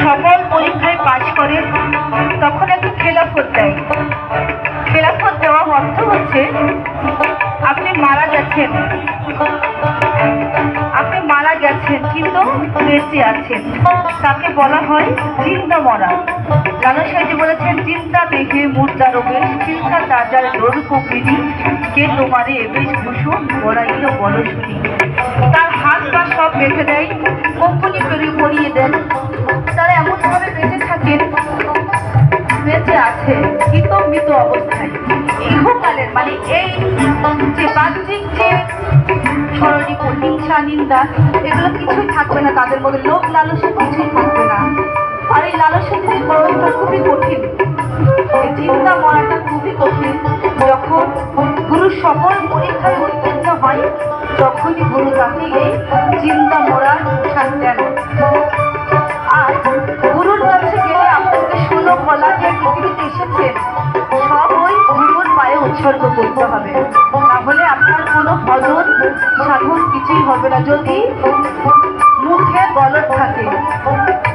সকল পরীক্ষায় পাশ করেন তখন একটু খেলাফত দেয়। খেলাফত দেওয়া অর্থ হচ্ছে আপনি মারা গেছেন, কিন্তু বেঁচে আছেন, তাকে বলা হয় জিন্দা মরা। লালন সাহেব বলেছেন, চিন্তা দেখে মুর্দা রোগে চিন্তা তাজার ডোর কুপিনি কে তোমারে বেশ ভূষণ গড়াইল বলো শুনি। তার হাত পা সব বেঁধে দেয়, কম্পনি পরিয়ে দেন। তারা এমনভাবে বেঁচে থাকেন, বেঁচে আছে কিন্তু মৃত অবস্থায়। ইহকালের মানে এই যে বাহ্যিক যে সরণি হিংসা নিন্দা এগুলো কিছুই থাকবে না, তাদের মধ্যে লোক লালসা কিছুই থাকবে না। আর এই লালসা থেকে মরণটা খুবই কঠিন, এই চিন্তা মরাটা খুবই কঠিন। যখন গুরু সকল পরীক্ষায় উত্তীর্ণ হয় তখনই গুরু তাকে এই চিন্তা মরার প্রসাদ দেন। আর গুরুর কাছে গেলে আপনাকে 16 কলা যে পৃথিবীতে এসেছেন সব ওই গুরুর পায়ে উৎসর্গ করতে হবে, তাহলে আপনার কোনো ভজন সাধন কিছুই হবে না। যদি মুখে গলদ থাকে,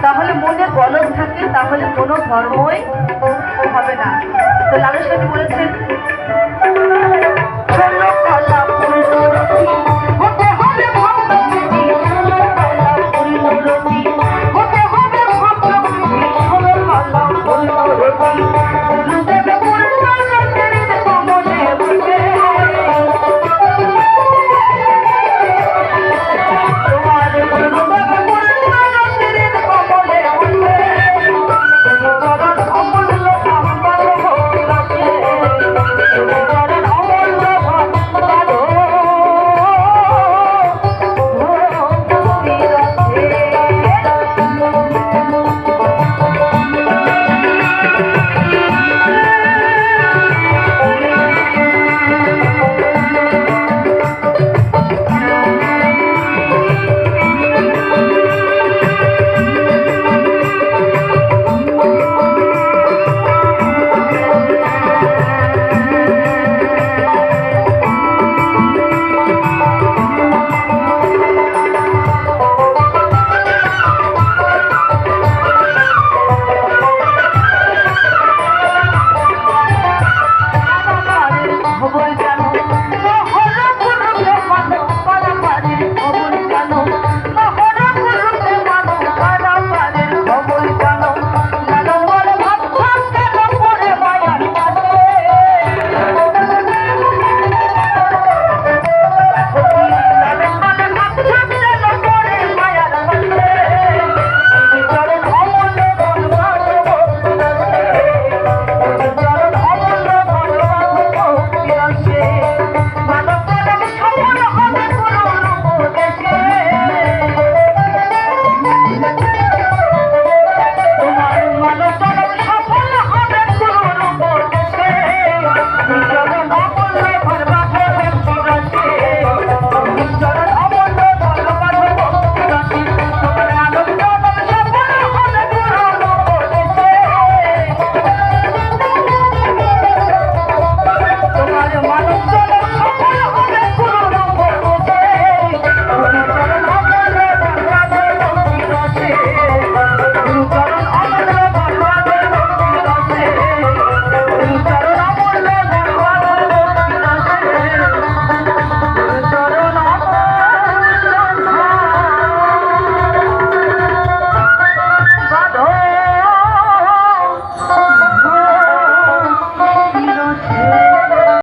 তাহলে মনে গলদ থাকে, তাহলে কোনো ধর্মই হবে না। তো লালন সাহেব বলেছেন,